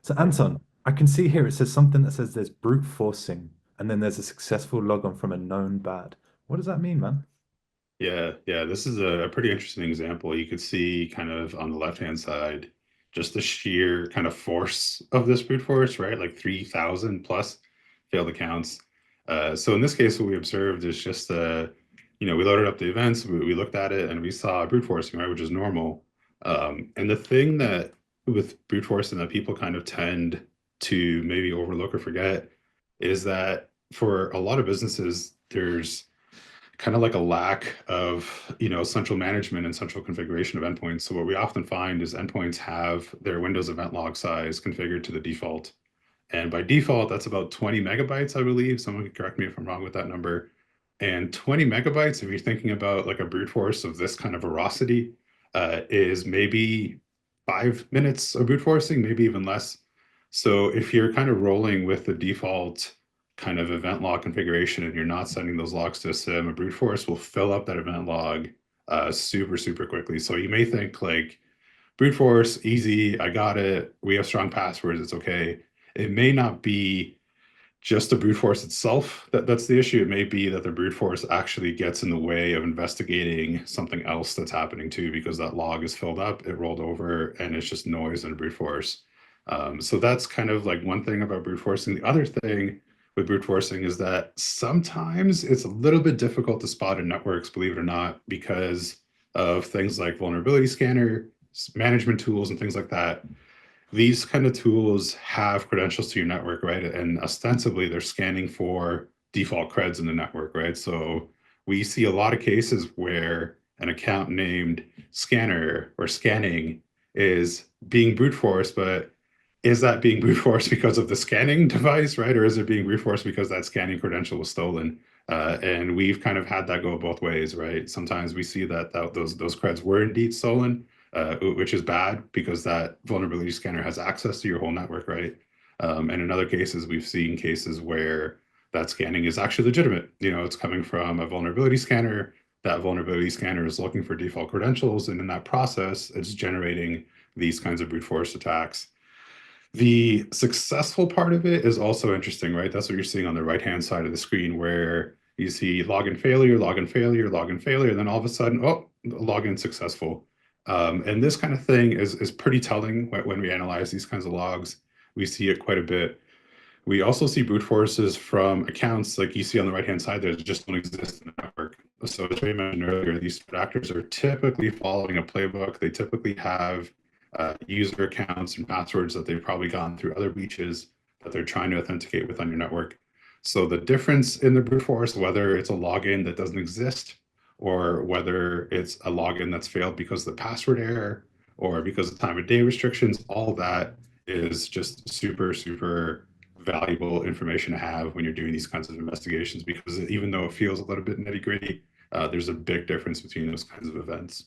So Anton, I can see here it says something that says there's brute forcing and then there's a successful logon from a known bad. What does that mean, man? Yeah. This is a pretty interesting example. You could see kind of on the left-hand side, just the sheer kind of force of this brute force, right? Like 3,000 plus failed accounts. So in this case, what we observed is just we loaded up the events, we looked at it, and we saw brute forcing, right, which is normal. And the thing that with brute forcing that people kind of tend to maybe overlook or forget is that for a lot of businesses, there's kind of like a lack of central management and central configuration of endpoints. So what we often find is endpoints have their Windows event log size configured to the default. And by default, that's about 20 megabytes, I believe. Someone can correct me if I'm wrong with that number. And 20 megabytes, if you're thinking about like a brute force of this kind of veracity, is maybe 5 minutes of brute forcing, maybe even less. So if you're kind of rolling with the default kind of event log configuration and you're not sending those logs to a SIM, a brute force will fill up that event log super quickly. So you may think like brute force, easy, I got it. We have strong passwords, it's okay. It may not be just the brute force itself that's the issue. It may be that the brute force actually gets in the way of investigating something else that's happening too, because that log is filled up, it rolled over, and it's just noise and brute force. So that's kind of like one thing about brute forcing. The other thing with brute forcing is that sometimes it's a little bit difficult to spot in networks, believe it or not, because of things like vulnerability scanner, management tools, and things like that. These kind of tools have credentials to your network, right? And ostensibly they're scanning for default creds in the network, right? So we see a lot of cases where an account named scanner or scanning is being brute forced, but is that being brute forced because of the scanning device, right? Or is it being brute forced because that scanning credential was stolen? And we've kind of had that go both ways, right? Sometimes we see that those creds were indeed stolen, which is bad because that vulnerability scanner has access to your whole network, right? And in other cases, we've seen cases where that scanning is actually legitimate. It's coming from a vulnerability scanner. That vulnerability scanner is looking for default credentials, and in that process, it's generating these kinds of brute force attacks. The successful part of it is also interesting, right? That's what you're seeing on the right-hand side of the screen, where you see login failure, login failure, login failure, and then all of a sudden, oh, login successful. And this kind of thing is pretty telling when we analyze these kinds of logs. We see it quite a bit. We also see brute forces from accounts like you see on the right-hand side that just don't exist in the network. So as we mentioned earlier, these threat actors are typically following a playbook. They typically have user accounts and passwords that they've probably gotten through other breaches that they're trying to authenticate with on your network. So the difference in the brute force, whether it's a login that doesn't exist or whether it's a login that's failed because of the password error or because of time of day restrictions, all that is just super valuable information to have when you're doing these kinds of investigations, because even though it feels a little bit nitty gritty, there's a big difference between those kinds of events.